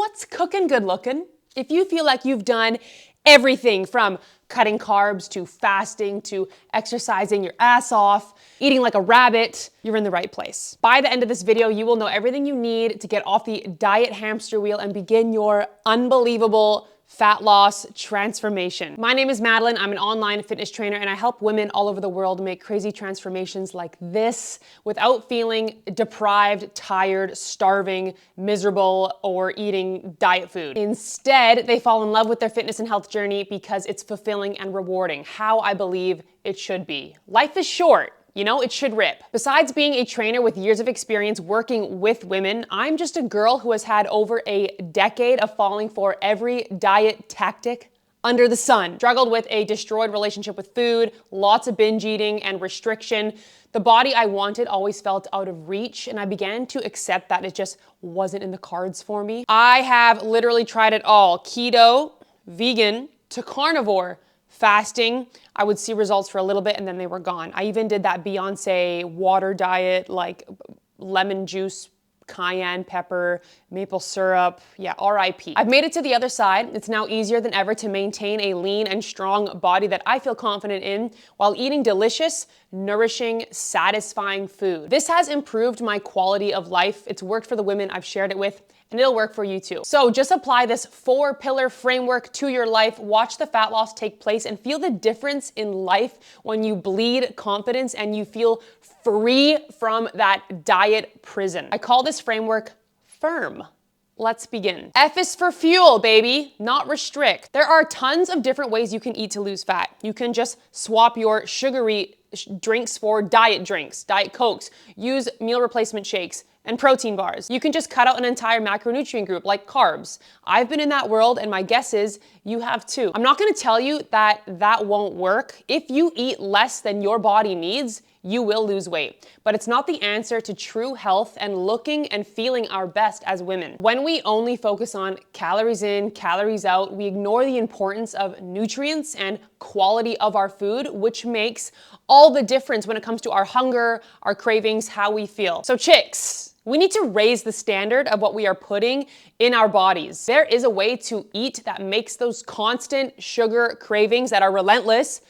what's cooking good looking? If you feel like you've done everything from cutting carbs to fasting to exercising your ass off, eating like a rabbit, you're in the right place. By the end of this video, you will know everything you need to get off the diet hamster wheel and begin your unbelievable fat loss transformation. My name is Madeline. I'm an online fitness trainer and I help women all over the world make crazy transformations like this without feeling deprived, tired, starving, miserable, or eating diet food. Instead, they fall in love with their fitness and health journey because it's fulfilling and rewarding, how I believe it should be. Life is short. You know, it should rip. Besides being a trainer with years of experience working with women, I'm just a girl who has had over a decade of falling for every diet tactic under the sun. Struggled with a destroyed relationship with food, lots of binge eating and restriction. The body I wanted always felt out of reach, and I began to accept that it just wasn't in the cards for me. I have literally tried it all: keto, vegan, to carnivore, fasting. I would see results for a little bit and then they were gone. I even did that Beyonce water diet, like lemon juice, cayenne pepper, maple syrup. Yeah, RIP. I've made it to the other side. It's now easier than ever to maintain a lean and strong body that I feel confident in while eating delicious, nourishing, satisfying food. This has improved my quality of life. It's worked for the women I've shared it with, and it'll work for you too. So just apply this 4-pillar framework to your life, watch the fat loss take place, and feel the difference in life when you bleed confidence and you feel free from that diet prison. I call this framework FIRM. Let's begin. F is for fuel, baby, not restrict. There are tons of different ways you can eat to lose fat. You can just swap your sugary drinks for diet drinks, diet Cokes, use meal replacement shakes, and protein bars. You can just cut out an entire macronutrient group like carbs. I've been in that world and my guess is you have too. I'm not gonna tell you that that won't work. If you eat less than your body needs, you will lose weight. But it's not the answer to true health and looking and feeling our best as women. When we only focus on calories in, calories out, we ignore the importance of nutrients and quality of our food, which makes all the difference when it comes to our hunger, our cravings, how we feel. So chicks, we need to raise the standard of what we are putting in our bodies. There is a way to eat that makes those constant sugar cravings that are relentless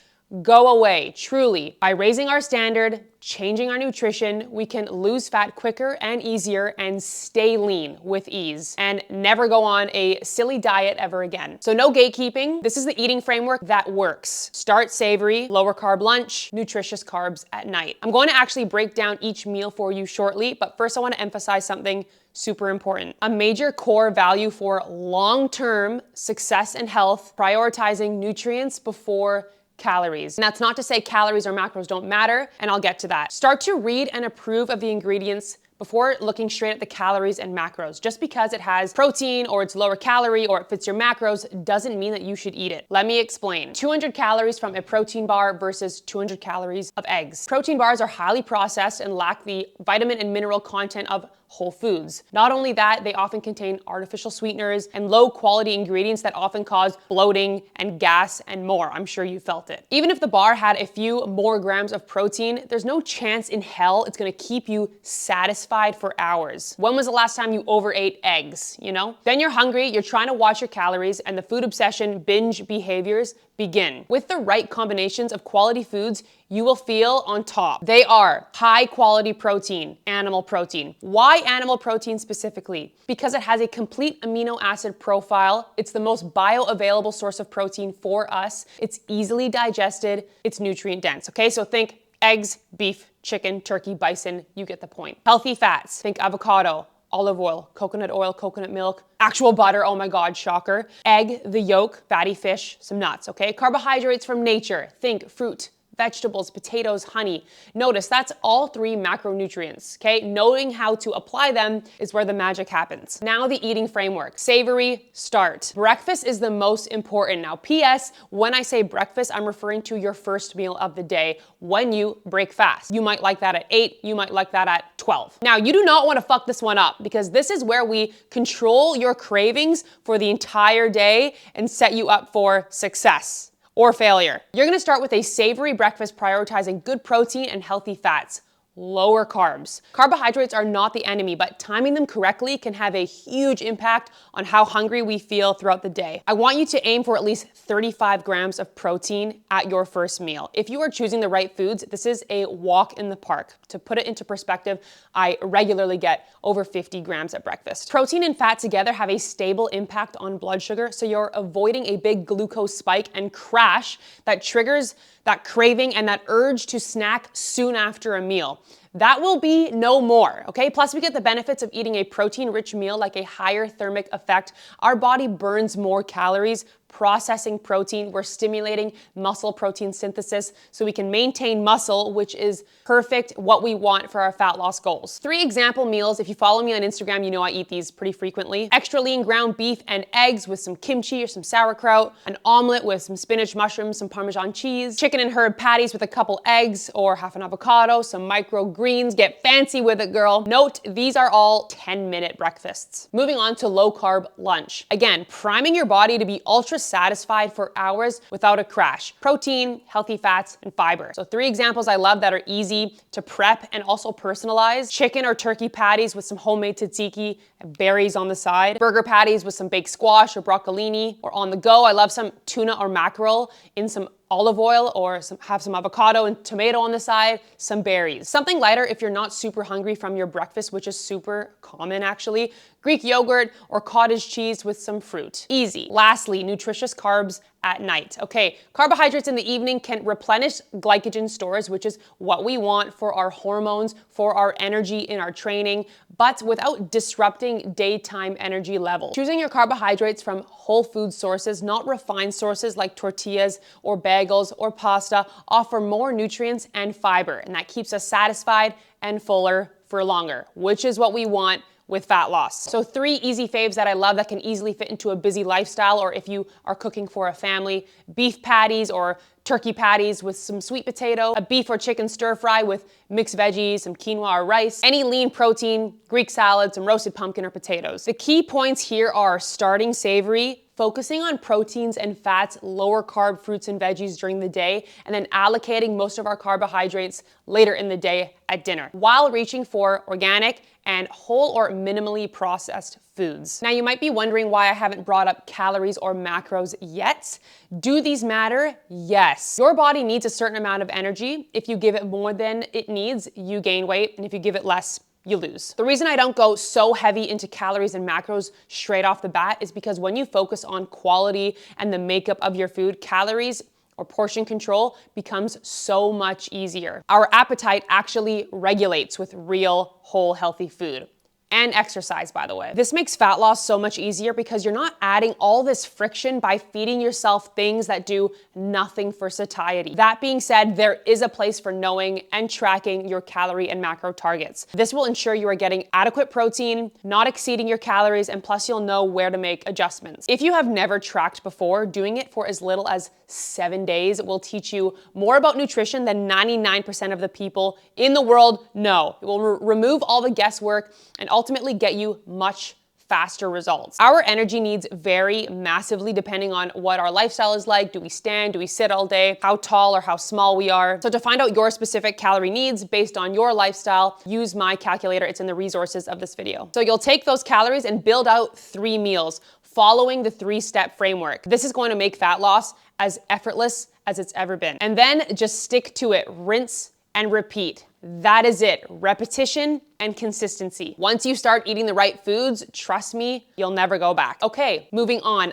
go away, truly. By raising our standard, changing our nutrition, we can lose fat quicker and easier and stay lean with ease and never go on a silly diet ever again. So no gatekeeping. This is the eating framework that works. Start savory, lower carb lunch, nutritious carbs at night. I'm going to actually break down each meal for you shortly, but first I want to emphasize something super important. A major core value for long-term success and health, prioritizing nutrients before calories. And that's not to say calories or macros don't matter, and I'll get to that. Start to read and approve of the ingredients before looking straight at the calories and macros. Just because it has protein or it's lower calorie or it fits your macros doesn't mean that you should eat it. Let me explain. 200 calories from a protein bar versus 200 calories of eggs. Protein bars are highly processed and lack the vitamin and mineral content of whole foods. Not only that, they often contain artificial sweeteners and low quality ingredients that often cause bloating and gas and more. I'm sure you felt it. Even if the bar had a few more grams of protein, there's no chance in hell it's gonna keep you satisfied for hours. When was the last time you overate eggs, you know? Then you're hungry, you're trying to watch your calories, and the food obsession binge behaviors begin. With the right combinations of quality foods, you will feel on top. They are high quality protein, animal protein. Why animal protein specifically? Because it has a complete amino acid profile. It's the most bioavailable source of protein for us. It's easily digested. It's nutrient dense. Okay, so think eggs, beef, chicken, turkey, bison, you get the point. Healthy fats, think avocado, olive oil, coconut milk, actual butter, oh my God, shocker. Egg, the yolk, fatty fish, some nuts, okay? Carbohydrates from nature, think fruit, vegetables, potatoes, honey. Notice that's all 3 macronutrients, okay? Knowing how to apply them is where the magic happens. Now the eating framework. Savory, start. Breakfast is the most important. Now, P.S., when I say breakfast, I'm referring to your first meal of the day when you break fast. You might like that at 8, you might like that at 12. Now, you do not want to fuck this one up because this is where we control your cravings for the entire day and set you up for success or failure. You're gonna start with a savory breakfast prioritizing good protein and healthy fats. lower carbs. Carbohydrates are not the enemy, but timing them correctly can have a huge impact on how hungry we feel throughout the day. I want you to aim for at least 35 grams of protein at your first meal. If you are choosing the right foods, this is a walk in the park. To put it into perspective, I regularly get over 50 grams at breakfast. Protein and fat together have a stable impact on blood sugar, so you're avoiding a big glucose spike and crash that triggers that craving and that urge to snack soon after a meal. That will be no more, okay? Plus, we get the benefits of eating a protein-rich meal, like a higher thermic effect. Our body burns more calories processing protein. We're stimulating muscle protein synthesis so we can maintain muscle, which is perfect, what we want for our fat loss goals. 3 example meals. If you follow me on Instagram, you know I eat these pretty frequently. Extra lean ground beef and eggs with some kimchi or some sauerkraut, an omelet with some spinach, mushrooms, some Parmesan cheese, chicken and herb patties with a couple eggs or half an avocado, some microgreens. Get fancy with it, girl. Note, these are all 10-minute breakfasts. Moving on to low carb lunch. Again, priming your body to be ultra satisfied for hours without a crash. Protein, healthy fats, and fiber. So 3 examples I love that are easy to prep and also personalize. Chicken or turkey patties with some homemade tzatziki and berries on the side. Burger patties with some baked squash or broccolini. Or on the go, I love some tuna or mackerel in some olive oil or have some avocado and tomato on the side, some berries. Something lighter if you're not super hungry from your breakfast, which is super common actually. Greek yogurt or cottage cheese with some fruit. Easy. Lastly, nutritious carbs at night. Okay, carbohydrates in the evening can replenish glycogen stores, which is what we want for our hormones, for our energy in our training, but without disrupting daytime energy levels. Choosing your carbohydrates from whole food sources, not refined sources like tortillas or bagels or pasta, offer more nutrients and fiber, and that keeps us satisfied and fuller for longer, which is what we want with fat loss. So 3 easy faves that I love that can easily fit into a busy lifestyle, or if you are cooking for a family: beef patties or turkey patties with some sweet potato, a beef or chicken stir fry with mixed veggies, some quinoa or rice, any lean protein, Greek salad, some roasted pumpkin or potatoes. The key points here are starting savory, focusing on proteins and fats, lower carb fruits and veggies during the day, and then allocating most of our carbohydrates later in the day at dinner, while reaching for organic and whole or minimally processed foods. Now you might be wondering why I haven't brought up calories or macros yet. Do these matter? Yes. Your body needs a certain amount of energy. If you give it more than it needs, you gain weight, and if you give it less, you lose. The reason I don't go so heavy into calories and macros straight off the bat is because when you focus on quality and the makeup of your food, calories or portion control becomes so much easier. Our appetite actually regulates with real, whole, healthy food. And exercise, by the way. This makes fat loss so much easier because you're not adding all this friction by feeding yourself things that do nothing for satiety. That being said, there is a place for knowing and tracking your calorie and macro targets. This will ensure you are getting adequate protein, not exceeding your calories, and plus you'll know where to make adjustments. If you have never tracked before, doing it for as little as 7 days will teach you more about nutrition than 99% of the people in the world know. It will remove all the guesswork and ultimately get you much faster results. Our energy needs vary massively depending on what our lifestyle is like. Do we stand? Do we sit all day? How tall or how small we are? So to find out your specific calorie needs based on your lifestyle, use my calculator. It's in the resources of this video. So you'll take those calories and build out 3 meals following the 3-step framework. This is going to make fat loss as effortless as it's ever been. And then just stick to it. Rinse and repeat. That is it. Repetition and consistency. Once you start eating the right foods, trust me, you'll never go back. Okay, moving on.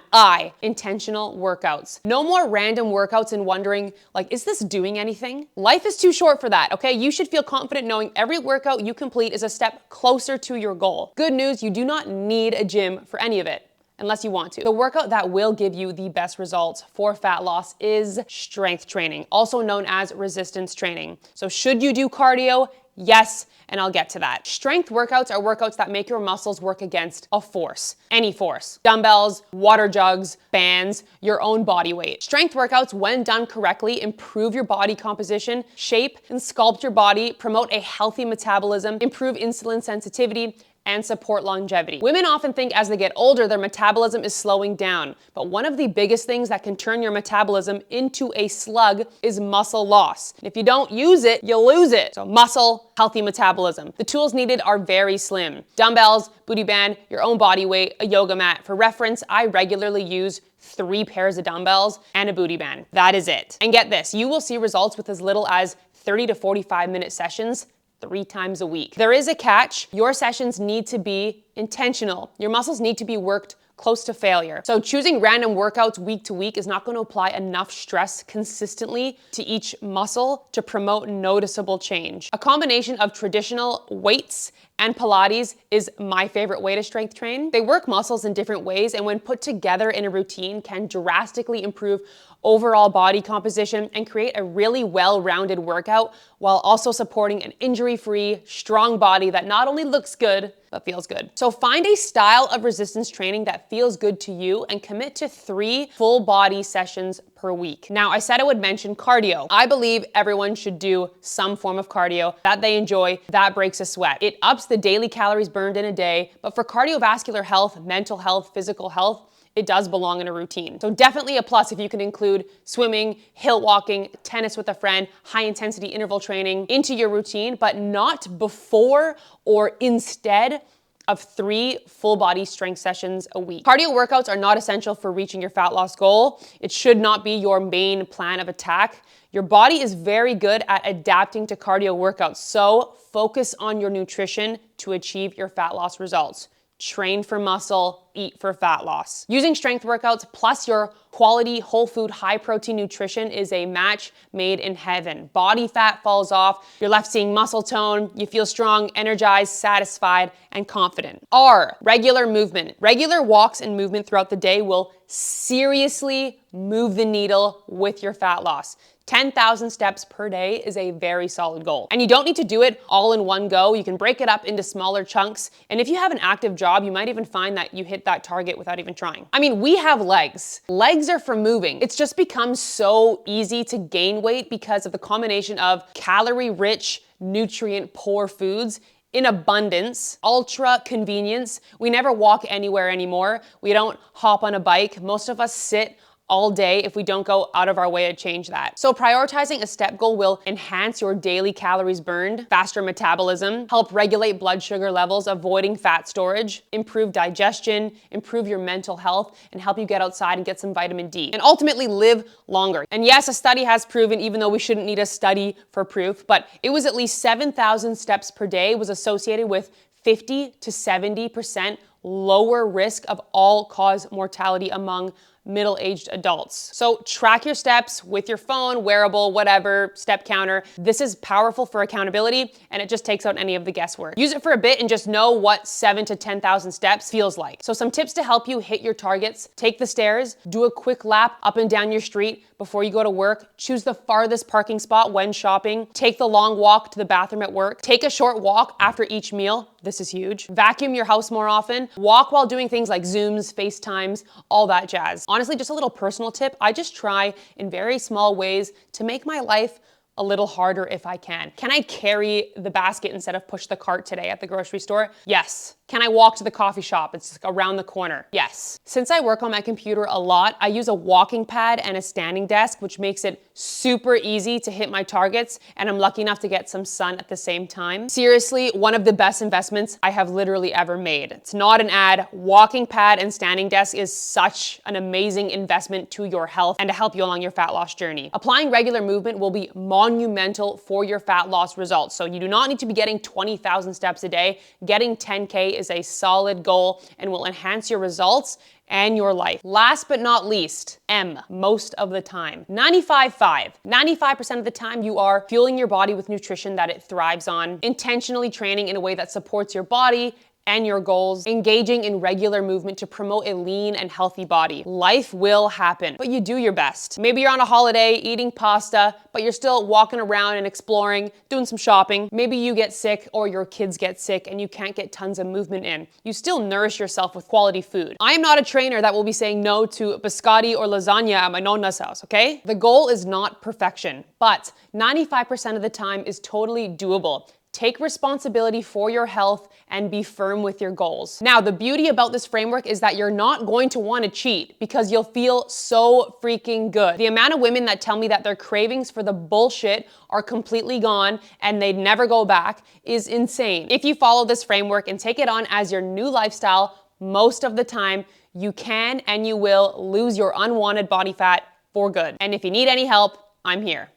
Intentional workouts. No more random workouts and wondering, like, is this doing anything? Life is too short for that, okay? You should feel confident knowing every workout you complete is a step closer to your goal. Good news, you do not need a gym for any of it, unless you want to. The workout that will give you the best results for fat loss is strength training, also known as resistance training. So should you do cardio? Yes, and I'll get to that. Strength workouts are workouts that make your muscles work against a force, any force. Dumbbells, water jugs, bands, your own body weight. Strength workouts, when done correctly, improve your body composition, shape and sculpt your body, promote a healthy metabolism, improve insulin sensitivity, and support longevity. Women often think as they get older, their metabolism is slowing down. But one of the biggest things that can turn your metabolism into a slug is muscle loss. If you don't use it, you lose it. So muscle, healthy metabolism. The tools needed are very slim. Dumbbells, booty band, your own body weight, a yoga mat. For reference, I regularly use 3 pairs of dumbbells and a booty band. That is it. And get this, you will see results with as little as 30 to 45-minute sessions 3 times a week. There is a catch. Your sessions need to be intentional. Your muscles need to be worked close to failure. So choosing random workouts week to week is not going to apply enough stress consistently to each muscle to promote noticeable change. A combination of traditional weights and Pilates is my favorite way to strength train. They work muscles in different ways, and when put together in a routine can drastically improve overall body composition and create a really well-rounded workout while also supporting an injury-free, strong body that not only looks good, but feels good. So find a style of resistance training that feels good to you and commit to 3 full body sessions per week. Now, I said I would mention cardio. I believe everyone should do some form of cardio that they enjoy, that breaks a sweat. It ups the daily calories burned in a day, but for cardiovascular health, mental health, physical health, it does belong in a routine. So definitely a plus if you can include swimming, hill walking, tennis with a friend, high intensity interval training into your routine, but not before or instead of 3 full body strength sessions a week. Cardio workouts are not essential for reaching your fat loss goal. It should not be your main plan of attack. Your body is very good at adapting to cardio workouts, so focus on your nutrition to achieve your fat loss results. Train for muscle, eat for fat loss. Using strength workouts plus your quality whole food high protein nutrition is a match made in heaven. Body fat falls off, you're left seeing muscle tone, you feel strong, energized, satisfied, and confident. R, regular movement. Regular walks and movement throughout the day will seriously move the needle with your fat loss. 10,000 steps per day is a very solid goal. And you don't need to do it all in one go. You can break it up into smaller chunks. And if you have an active job, you might even find that you hit that target without even trying. I mean, we have legs. Legs are for moving. It's just become so easy to gain weight because of the combination of calorie-rich, nutrient-poor foods in abundance, ultra convenience. We never walk anywhere anymore. We don't hop on a bike. Most of us sit all day if we don't go out of our way to change that. So prioritizing a step goal will enhance your daily calories burned, faster metabolism, help regulate blood sugar levels, avoiding fat storage, improve digestion, improve your mental health, and help you get outside and get some vitamin D, and ultimately live longer. And yes, a study has proven, even though we shouldn't need a study for proof, but it was at least 7,000 steps per day was associated with 50 to 70% lower risk of all-cause mortality among middle-aged adults. So track your steps with your phone, wearable, whatever, step counter. This is powerful for accountability, and it just takes out any of the guesswork. Use it for a bit and just know what 7 to 10,000 steps feels like. So some tips to help you hit your targets: take the stairs, do a quick lap up and down your street before you go to work, choose the farthest parking spot when shopping, take the long walk to the bathroom at work, take a short walk after each meal. This is huge. Vacuum your house more often, walk while doing things like Zooms, FaceTimes, all that jazz. Honestly, just a little personal tip, I just try in very small ways to make my life a little harder if I can. Can I carry the basket instead of push the cart today at the grocery store? Yes. Can I walk to the coffee shop? It's around the corner. Yes. Since I work on my computer a lot, I use a walking pad and a standing desk, which makes it super easy to hit my targets, and I'm lucky enough to get some sun at the same time. Seriously, one of the best investments I have literally ever made. It's not an ad. Walking pad and standing desk is such an amazing investment to your health and to help you along your fat loss journey. Applying regular movement will be monumental for your fat loss results. So you do not need to be getting 20,000 steps a day. Getting 10K is a solid goal and will enhance your results and your life. Last but not least, M, most of the time. 95-5. 95% of the time you are fueling your body with nutrition that it thrives on, intentionally training in a way that supports your body and your goals, engaging in regular movement to promote a lean and healthy body. Life will happen, but you do your best. Maybe you're on a holiday eating pasta, but you're still walking around and exploring, doing some shopping. Maybe you get sick or your kids get sick and you can't get tons of movement in. You still nourish yourself with quality food. I am not a trainer that will be saying no to biscotti or lasagna at my nonna's house, okay? The goal is not perfection, but 95% of the time is totally doable. Take responsibility for your health and be firm with your goals. Now, the beauty about this framework is that you're not going to want to cheat because you'll feel so freaking good. The amount of women that tell me that their cravings for the bullshit are completely gone and they'd never go back is insane. If you follow this framework and take it on as your new lifestyle, most of the time, you can and you will lose your unwanted body fat for good. And if you need any help, I'm here.